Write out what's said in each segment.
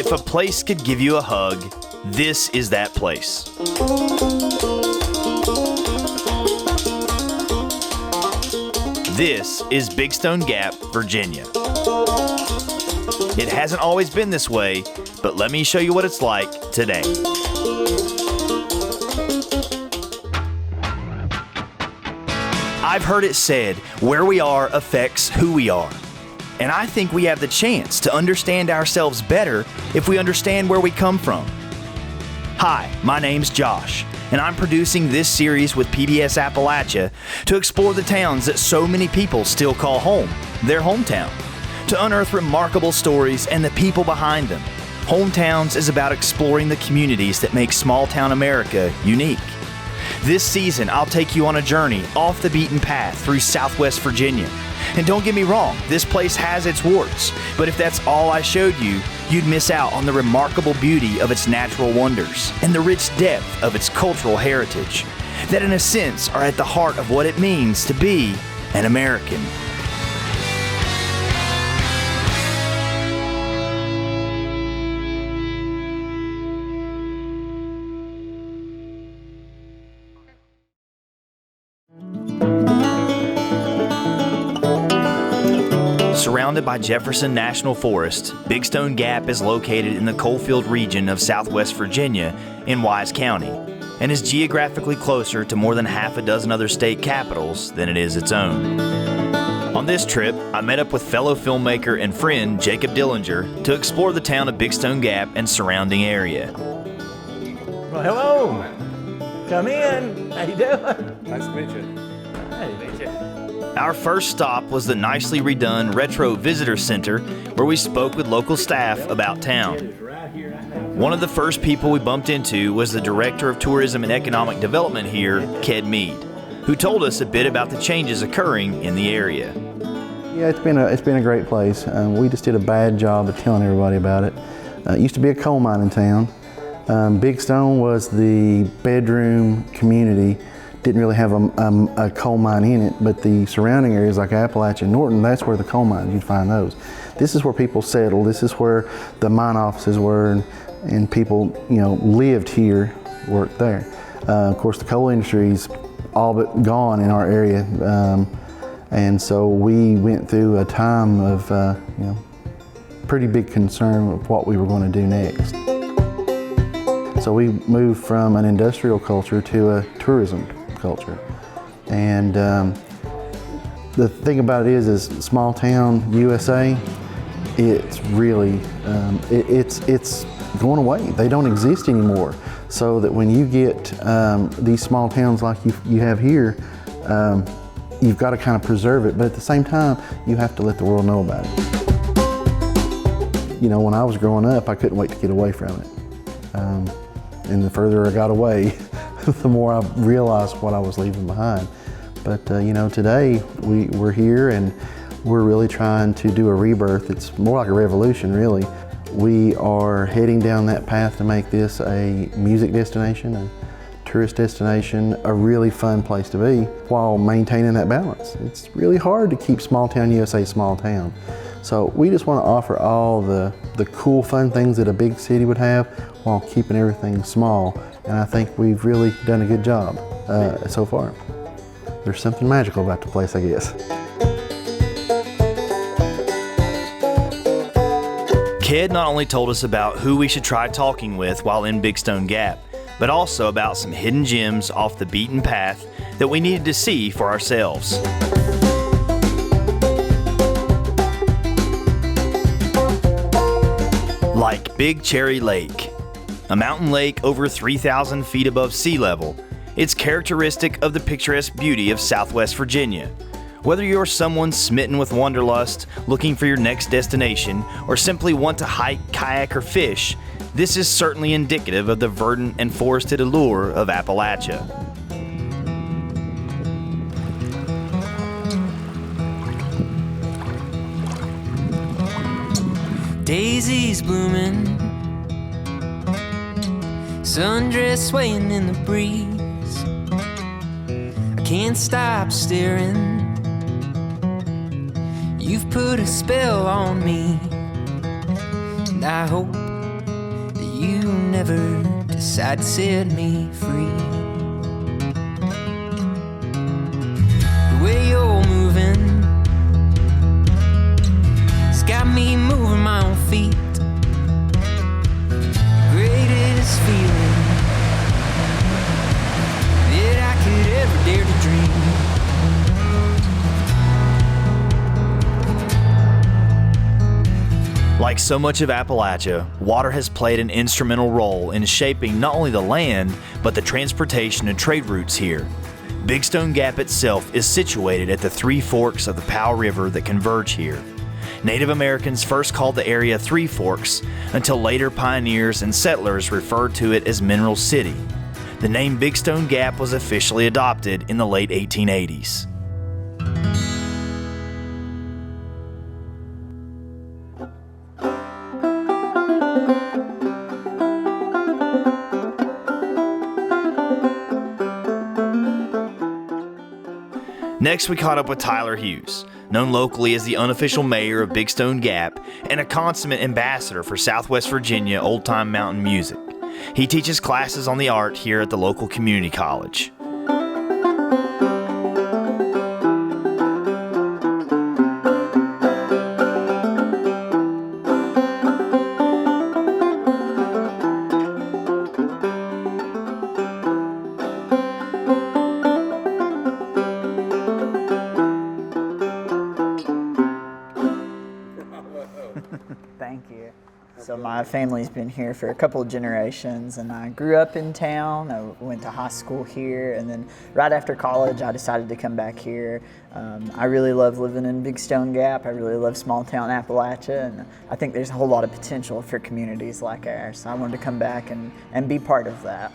If a place could give you a hug, this is that place. This is Big Stone Gap, Virginia. It hasn't always been this way, but let me show you what it's like today. I've heard it said, where we are affects who we are. And I think we have the chance to understand ourselves better if we understand where we come from. Hi, my name's Josh, and I'm producing this series with PBS Appalachia to explore the towns that so many people still call home, their hometown, to unearth remarkable stories and the people behind them. Hometowns is about exploring the communities that make small-town America unique. This season, I'll take you on a journey off the beaten path through Southwest Virginia. And don't get me wrong, this place has its warts, but if that's all I showed you, you'd miss out on the remarkable beauty of its natural wonders and the rich depth of its cultural heritage, that in a sense are at the heart of what it means to be an American. Surrounded by Jefferson National Forest, Big Stone Gap is located in the coalfield region of Southwest Virginia in Wise County, and is geographically closer to more than half a dozen other state capitals than it is its own. On this trip, I met up with fellow filmmaker and friend Jacob Dillinger to explore the town of Big Stone Gap and surrounding area. Well, hello. Come in. How you doing? Nice to meet you. Hey, meet you. Our first stop was the nicely redone Retro Visitor Center, where we spoke with local staff about town. One of the first people we bumped into was the Director of Tourism and Economic Development here, Ked Mead, who told us a bit about the changes occurring in the area. Yeah, it's been a great place. We just did a bad job of telling everybody about it. It used to be a coal mine in town. Big Stone was the bedroom community. Didn't really have a coal mine in it, but the surrounding areas like Appalachia and Norton, that's where the coal mines, you'd find those. This is where people settled. This is where the mine offices were, and people, lived here, worked there. Of course, the coal industry's all but gone in our area, and so we went through a time of, pretty big concern of what we were going to do next. So we moved from an industrial culture to a tourism culture. And the thing about it is small town USA, it's really, it's going away. They don't exist anymore. So that when you get these small towns like you have here, you've got to kind of preserve it, but at the same time, you have to let the world know about it. When I was growing up, I couldn't wait to get away from it. And the further I got away, the more I realized what I was leaving behind. But today we're here and we're really trying to do a rebirth. It's more like a revolution, really. We are heading down that path to make this a music destination, a tourist destination, a really fun place to be while maintaining that balance. It's really hard to keep small town USA small town. So we just want to offer all the cool, fun things that a big city would have while keeping everything small. And I think we've really done a good job so far. There's something magical about the place, I guess. Ked not only told us about who we should try talking with while in Big Stone Gap, but also about some hidden gems off the beaten path that we needed to see for ourselves. Like Big Cherry Lake, a mountain lake over 3,000 feet above sea level. It's characteristic of the picturesque beauty of Southwest Virginia. Whether you're someone smitten with wanderlust, looking for your next destination, or simply want to hike, kayak, or fish, this is certainly indicative of the verdant and forested allure of Appalachia. Daisies blooming, sundress swaying in the breeze. I can't stop staring. You've put a spell on me, and I hope you never decide to set me free. The way you're moving, it's got me moving my own feet. Greatest feeling that I could ever dare to dream. Like so much of Appalachia, water has played an instrumental role in shaping not only the land, but the transportation and trade routes here. Big Stone Gap itself is situated at the three forks of the Powell River that converge here. Native Americans first called the area Three Forks, until later pioneers and settlers referred to it as Mineral City. The name Big Stone Gap was officially adopted in the late 1880s. Next, we caught up with Tyler Hughes, known locally as the unofficial mayor of Big Stone Gap and a consummate ambassador for Southwest Virginia old-time mountain music. He teaches classes on the art here at the local community college. Thank you. So my family's been here for a couple of generations, and I grew up in town. I went to high school here, and then right after college I decided to come back here. I really love living in Big Stone Gap. I really love small town Appalachia, and I think there's a whole lot of potential for communities like ours. So I wanted to come back and be part of that.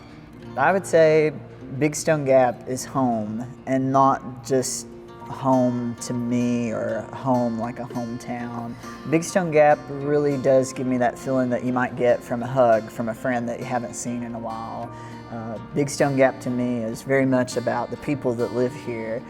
I would say Big Stone Gap is home, and not just home to me or home like a hometown. Big Stone Gap really does give me that feeling that you might get from a hug from a friend that you haven't seen in a while. Big Stone Gap to me is very much about the people that live here.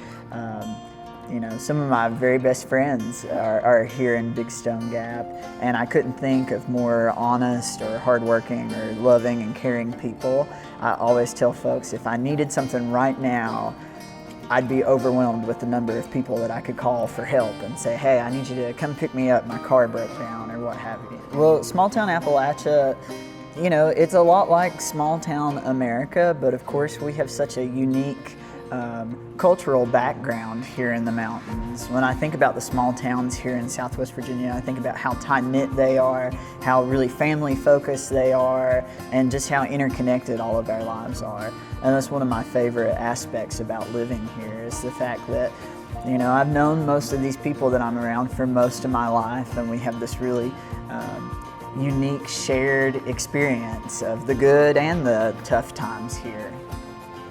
You know, some of my very best friends are here in Big Stone Gap, and I couldn't think of more honest or hardworking or loving and caring people. I always tell folks if I needed something right now, I'd be overwhelmed with the number of people that I could call for help and say, hey, I need you to come pick me up, my car broke down, or what have you. Well, small town Appalachia, you know, it's a lot like small town America, but of course we have such a unique cultural background here in the mountains. When I think about the small towns here in Southwest Virginia, I think about how tight-knit they are, how really family-focused they are, and just how interconnected all of our lives are. And that's one of my favorite aspects about living here, is the fact that, you know, I've known most of these people that I'm around for most of my life, and we have this really unique shared experience of the good and the tough times here.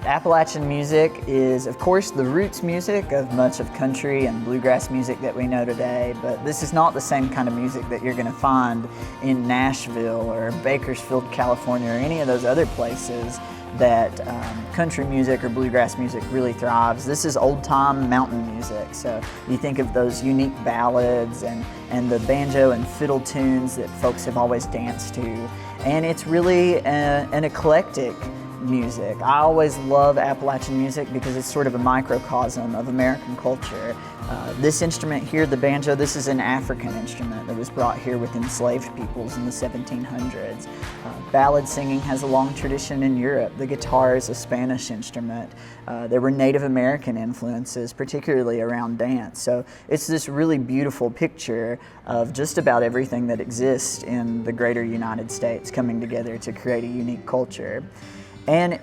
Appalachian music is, of course, the roots music of much of country and bluegrass music that we know today, but this is not the same kind of music that you're going to find in Nashville or Bakersfield, California, or any of those other places that country music or bluegrass music really thrives. This is old-time mountain music, so you think of those unique ballads and the banjo and fiddle tunes that folks have always danced to, and it's really an eclectic music. I always love Appalachian music because it's sort of a microcosm of American culture. This instrument here, the banjo, this is an African instrument that was brought here with enslaved peoples in the 1700s. Ballad singing has a long tradition in Europe. The guitar is a Spanish instrument. There were Native American influences, particularly around dance. So it's this really beautiful picture of just about everything that exists in the greater United States coming together to create a unique culture. And,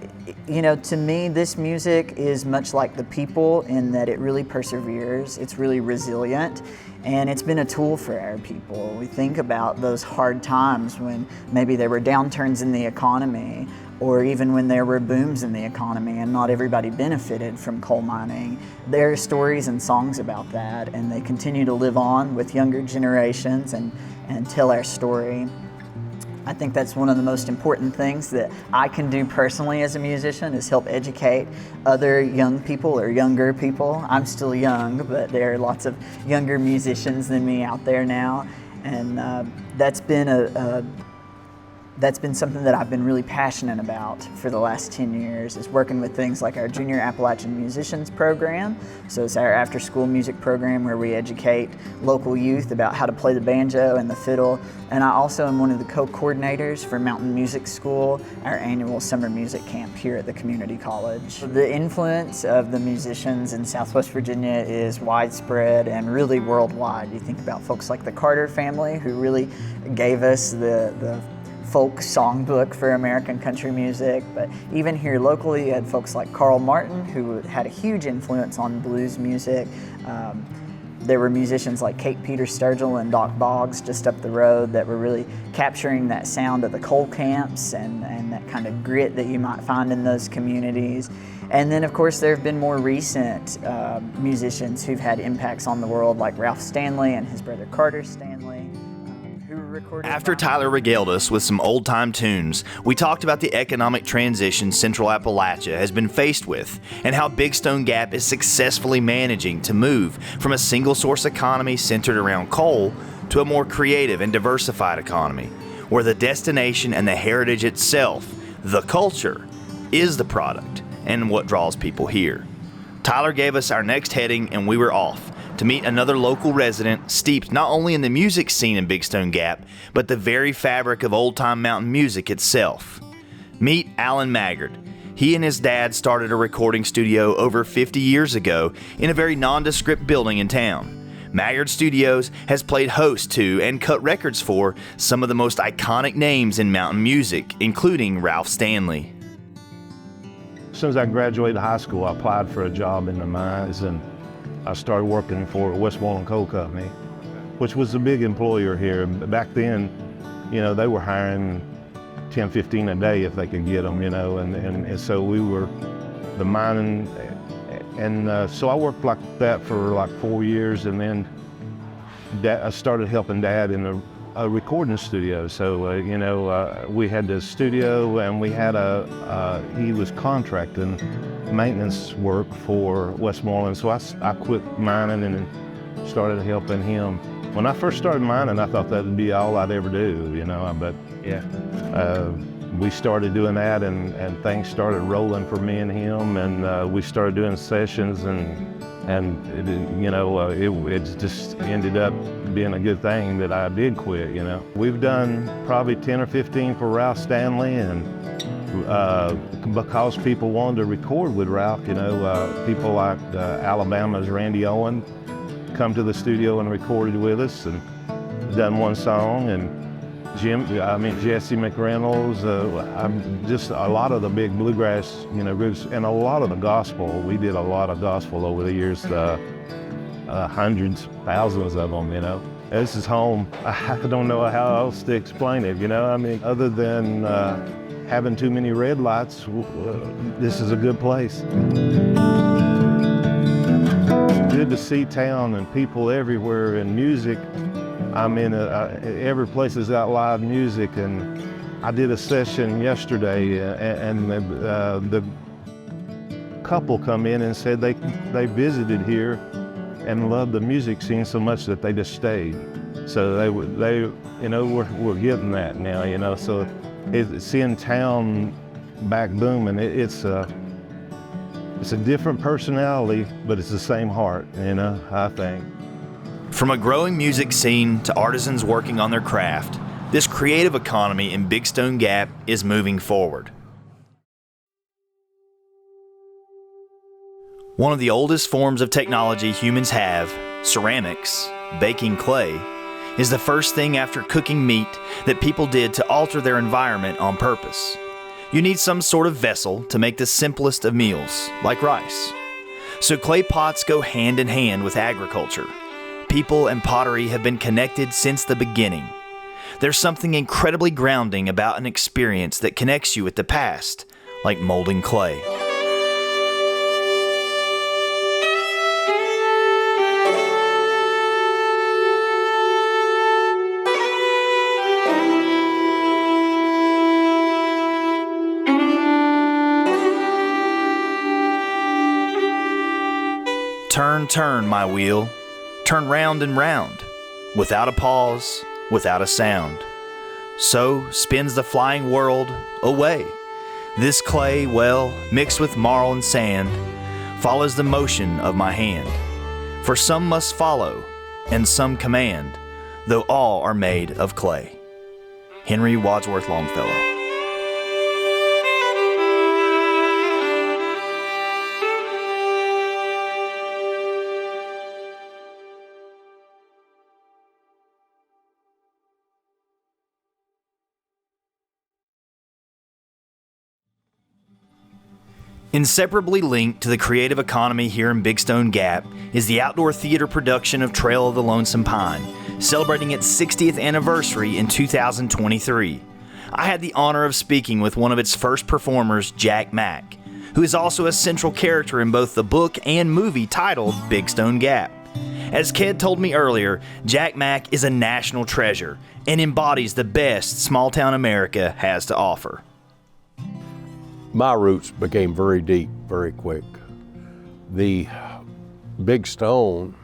you know, to me, this music is much like the people in that it really perseveres, it's really resilient, and it's been a tool for our people. We think about those hard times when maybe there were downturns in the economy, or even when there were booms in the economy and not everybody benefited from coal mining. There are stories and songs about that, and they continue to live on with younger generations and tell our story. I think that's one of the most important things that I can do personally as a musician, is help educate other young people or younger people. I'm still young, but there are lots of younger musicians than me out there now. And that's been that's been something that I've been really passionate about for the last 10 years, is working with things like our Junior Appalachian Musicians program. So it's our after-school music program where we educate local youth about how to play the banjo and the fiddle. And I also am one of the co-coordinators for Mountain Music School, our annual summer music camp here at the community college. The influence of the musicians in Southwest Virginia is widespread and really worldwide. You think about folks like the Carter family, who really gave us the folk songbook for American country music, but even here locally you had folks like Carl Martin, who had a huge influence on blues music. There were musicians like Kate Peter Sturgill and Doc Boggs just up the road that were really capturing that sound of the coal camps and that kind of grit that you might find in those communities. And then of course there have been more recent musicians who've had impacts on the world, like Ralph Stanley and his brother Carter Stanley. After Tyler regaled us with some old-time tunes, we talked about the economic transition Central Appalachia has been faced with and how Big Stone Gap is successfully managing to move from a single-source economy centered around coal to a more creative and diversified economy, where the destination and the heritage itself, the culture, is the product and what draws people here. Tyler gave us our next heading and we were off to meet another local resident steeped not only in the music scene in Big Stone Gap, but the very fabric of old-time mountain music itself. Meet Alan Maggard. He and his dad started a recording studio over 50 years ago in a very nondescript building in town. Maggard Studios has played host to and cut records for some of the most iconic names in mountain music, including Ralph Stanley. As soon as I graduated high school, I applied for a job in the mines, and I started working for Westmoreland Coal Company, which was a big employer here. Back then, you know, they were hiring 10, 15 a day if they could get them, you know, and so we were the mining, and so I worked like that for like 4 years, and then I started helping Dad in a recording studio. So, you know, we had the studio, and we had he was contracting maintenance work for Westmoreland, so I quit mining and started helping him. When I first started mining, I thought that would be all I'd ever do, you know, but yeah, we started doing that, and things started rolling for me and him, and we started doing sessions, and it, you know, it just ended up being a good thing that I did quit, you know. We've done probably 10 or 15 for Ralph Stanley, and because people wanted to record with Ralph, you know, people like Alabama's Randy Owen come to the studio and recorded with us and done one song, and Jesse McReynolds, just a lot of the big bluegrass, you know, groups, and a lot of the gospel. We did a lot of gospel over the years, hundreds, thousands of them, you know. This is home. I don't know how else to explain it, you know. I mean, other than having too many red lights, this is a good place. Good to see town and people everywhere, and music. I mean, every place has got live music, and I did a session yesterday, and the couple come in and said they visited here and loved the music scene so much that they just stayed. So they you know, we're getting that now, you know. So seeing town back booming, it's a different personality, but it's the same heart, you know, I think. From a growing music scene to artisans working on their craft, this creative economy in Big Stone Gap is moving forward. One of the oldest forms of technology humans have, ceramics, baking clay, is the first thing after cooking meat that people did to alter their environment on purpose. You need some sort of vessel to make the simplest of meals, like rice. So clay pots go hand in hand with agriculture. People and pottery have been connected since the beginning. There's something incredibly grounding about an experience that connects you with the past, like molding clay. Turn, turn, my wheel. Turn round and round, without a pause, without a sound. So spins the flying world away. This clay, well, mixed with marl and sand, follows the motion of my hand. For some must follow, and some command, though all are made of clay. Henry Wadsworth Longfellow. Inseparably linked to the creative economy here in Big Stone Gap is the outdoor theater production of Trail of the Lonesome Pine, celebrating its 60th anniversary in 2023. I had the honor of speaking with one of its first performers, Jack Mack, who is also a central character in both the book and movie titled Big Stone Gap. As Ked told me earlier, Jack Mack is a national treasure and embodies the best small-town America has to offer. My roots became very deep very quick. The Big Stone,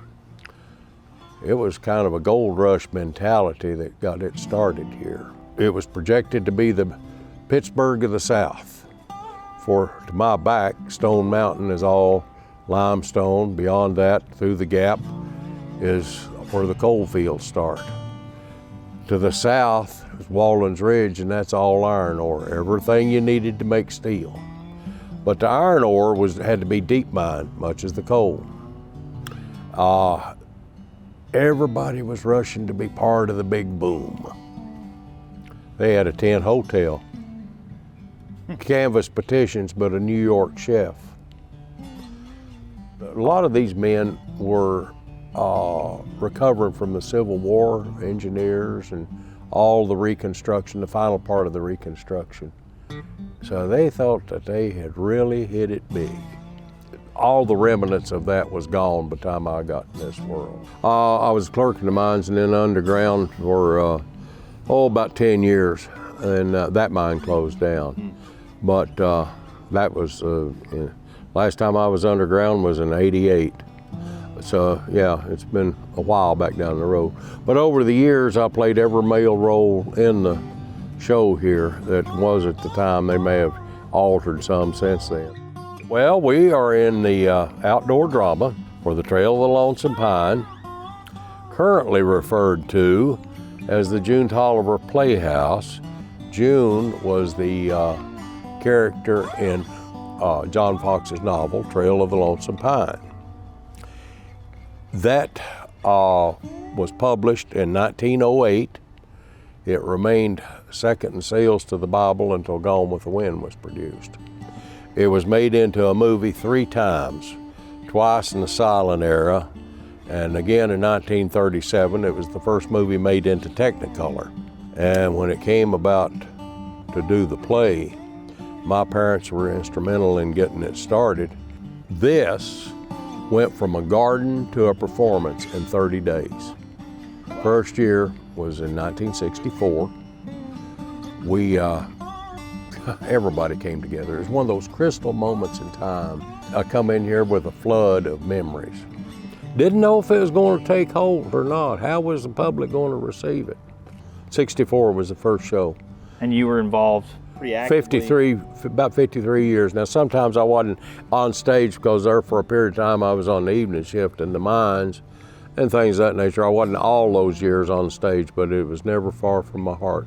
it was kind of a gold rush mentality that got it started here. It was projected to be the Pittsburgh of the South. For to my back, Stone Mountain is all limestone. Beyond that, through the gap, is where the coal fields start. To the south is Walden's Ridge, and that's all iron ore, everything you needed to make steel. But the iron ore had to be deep mined, much as the coal. Everybody was rushing to be part of the big boom. They had a tent hotel, canvas petitions, but a New York chef. A lot of these men were recovering from the Civil War, engineers, and all the Reconstruction, the final part of the Reconstruction. So they thought that they had really hit it big. All the remnants of that was gone by the time I got in this world. I was clerk in the mines and then underground for about 10 years, and that mine closed down. But that was, last time I was underground was in '88. So yeah, it's been a while back down the road. But over the years, I played every male role in the show here that was at the time. They may have altered some since then. Well, we are in the outdoor drama for the Trail of the Lonesome Pine, currently referred to as the June Tolliver Playhouse. June was the character in John Fox's novel, Trail of the Lonesome Pine. That was published in 1908. It remained second in sales to the Bible until Gone with the Wind was produced. It was made into a movie 3 times, twice in the silent era, and again in 1937. It was the first movie made into Technicolor. And when it came about to do the play, my parents were instrumental in getting it started. This went from a garden to a performance in 30 days. First year was in 1964. Everybody came together. It was one of those crystal moments in time. I come in here with a flood of memories. Didn't know if it was going to take hold or not. How was the public going to receive it? 64 was the first show. And you were involved pretty actively? About 53 years. Now, sometimes I wasn't on stage because there for a period of time I was on the evening shift in the mines and things of that nature. I wasn't all those years on stage, but it was never far from my heart.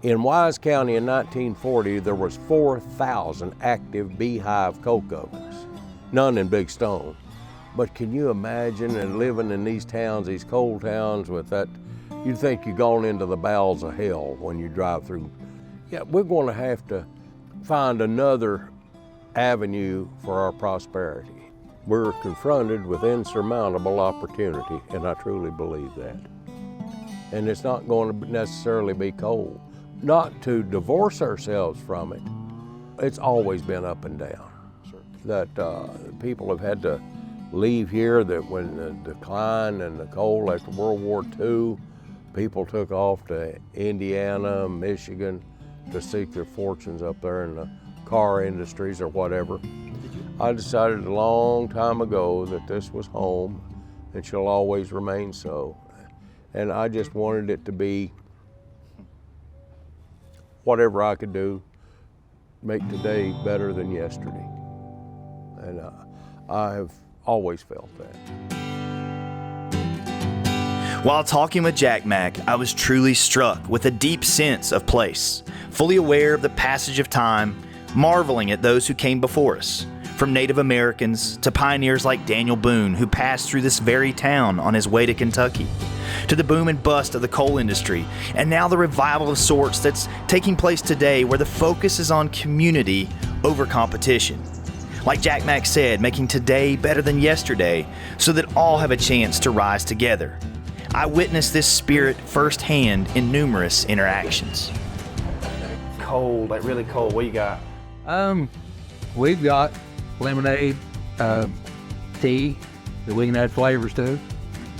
In Wise County in 1940, there was 4,000 active beehive coke ovens, none in Big Stone. But can you imagine and living in these towns, these coal towns with that, you'd think you've gone into the bowels of hell when you drive through. Yeah, we're going to have to find another avenue for our prosperity. We're confronted with insurmountable opportunity, and I truly believe that. And it's not going to necessarily be coal. Not to divorce ourselves from it. It's always been up and down. That people have had to leave here, that when the decline and the coal after World War II, people took off to Indiana, Michigan to seek their fortunes up there in the car industries or whatever. I decided a long time ago that this was home and shall always remain so. And I just wanted it to be whatever I could do, make today better than yesterday. And I've always felt that. While talking with Jack Mack, I was truly struck with a deep sense of place, fully aware of the passage of time, marveling at those who came before us, from Native Americans to pioneers like Daniel Boone, who passed through this very town on his way to Kentucky, to the boom and bust of the coal industry, and now the revival of sorts that's taking place today, where the focus is on community over competition. Like Jack Mack said, making today better than yesterday so that all have a chance to rise together. I witnessed this spirit firsthand in numerous interactions. Cold, like really cold. What you got? We've got lemonade, tea that we can add flavors to,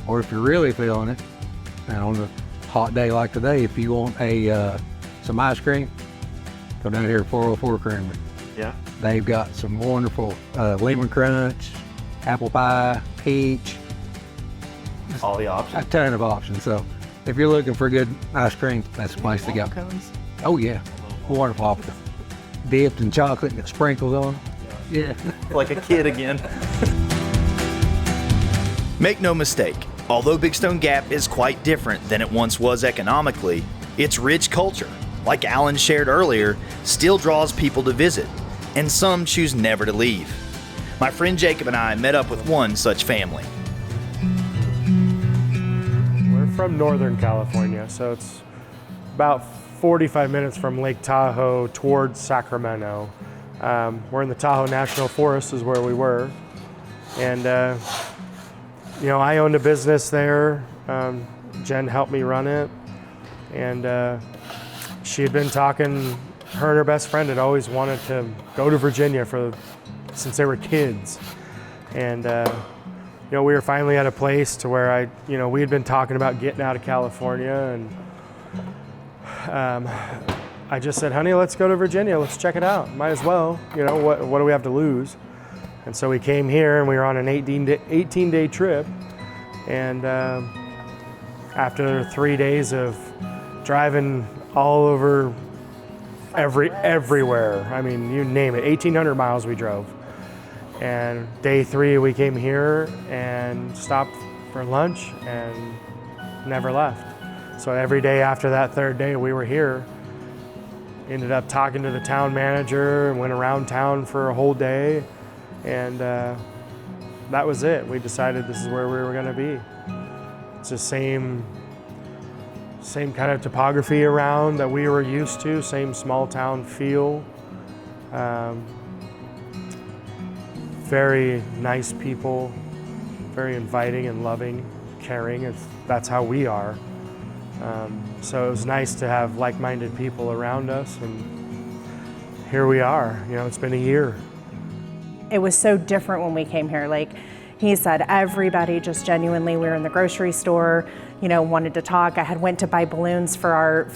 or if you're really feeling it, and on a hot day like today, if you want some ice cream, go down here to 404 Creamery. Yeah. They've got some wonderful lemon crunch, apple pie, peach. All the options. A ton of options. So if you're looking for good ice cream, that's the place to go. Oh yeah, wonderful option. Dipped in chocolate and got sprinkles on. Yeah. Like a kid again. Make no mistake, although Big Stone Gap is quite different than it once was economically, its rich culture, like Alan shared earlier, still draws people to visit, and some choose never to leave. My friend Jacob and I met up with one such family. We're from Northern California, so it's about 45 minutes from Lake Tahoe towards Sacramento. We're in the Tahoe National Forest is where we were. And, I owned a business there. Jen helped me run it. And she had been talking, her and her best friend had always wanted to go to Virginia since they were kids. And, we were finally at a place to where we had been talking about getting out of California, and I just said, honey, let's go to Virginia. Let's check it out. Might as well. What do we have to lose? And so we came here, and we were on an 18-day trip. And after 3 days of driving all over everywhere, I mean, you name it, 1,800 miles we drove. And day 3, we came here and stopped for lunch and never left. So every day after that 3rd day, we were here. Ended up talking to the town manager and went around town for a whole day. And that was it. We decided this is where we were gonna be. It's the same kind of topography around that we were used to, same small town feel. Very nice people, very inviting and loving, caring. That's how we are. So it was nice to have like-minded people around us, and here we are. It's been a year. It was so different when we came here. Like he said, everybody just genuinely, we were in the grocery store, wanted to talk. I had went to buy balloons for our,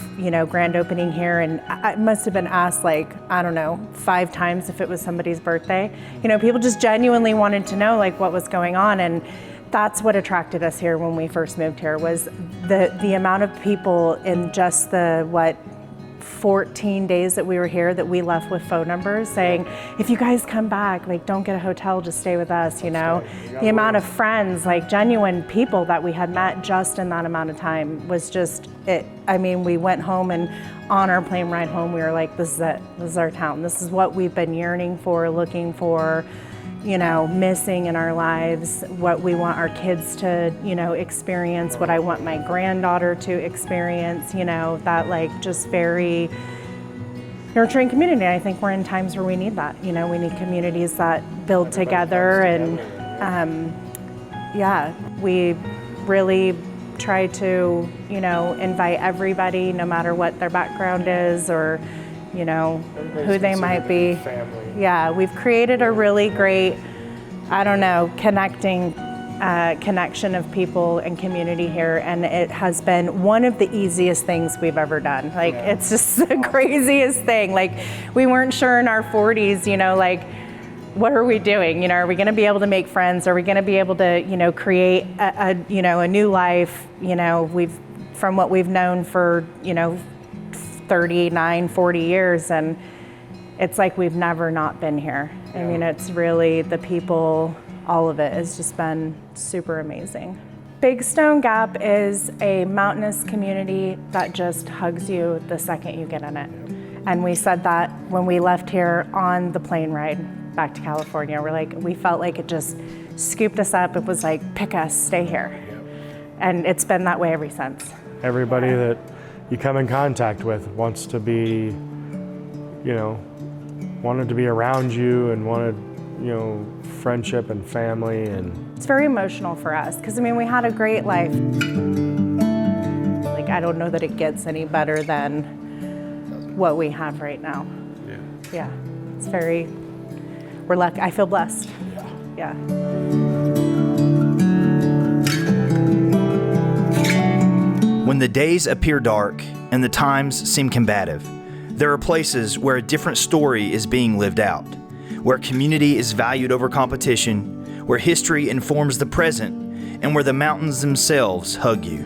grand opening here, and I must have been asked 5 times if it was somebody's birthday. People just genuinely wanted to know what was going on, and that's what attracted us here when we first moved here, was the amount of people in just the 14 days that we were here that we left with phone numbers saying, if you guys come back, don't get a hotel, just stay with us, The amount of friends, genuine people that we had met just in that amount of time was just it. I mean, we went home, and on our plane ride home, we were like, this is it. This is our town. This is what we've been yearning for, looking for, missing in our lives, what we want our kids to, experience, what I want my granddaughter to experience, that just very nurturing community. I think we're in times where we need that. We need communities that build together, and we really try to, invite everybody, no matter what their background is or, who they might be. Family. Yeah, we've created a really great, connection of people and community here, and it has been one of the easiest things we've ever done. It's just the craziest thing. We weren't sure in our 40s, what are we doing? Are we going to be able to make friends? Are we going to be able to, create a new life? From what we've known for, 39, 40 years, and it's like we've never not been here. I mean, it's really the people, all of it has just been super amazing. Big Stone Gap is a mountainous community that just hugs you the second you get in it. And we said that when we left here on the plane ride back to California. We felt like it just scooped us up. It was like, pick us, stay here. And it's been that way ever since. Everybody that you come in contact with wants to be, wanted to be around you and wanted, friendship and family. And it's very emotional for us because, we had a great life. I don't know that it gets any better than what we have right now. Yeah. It's very, we're lucky. I feel blessed. Yeah. When the days appear dark and the times seem combative, there are places where a different story is being lived out, where community is valued over competition, where history informs the present, and where the mountains themselves hug you.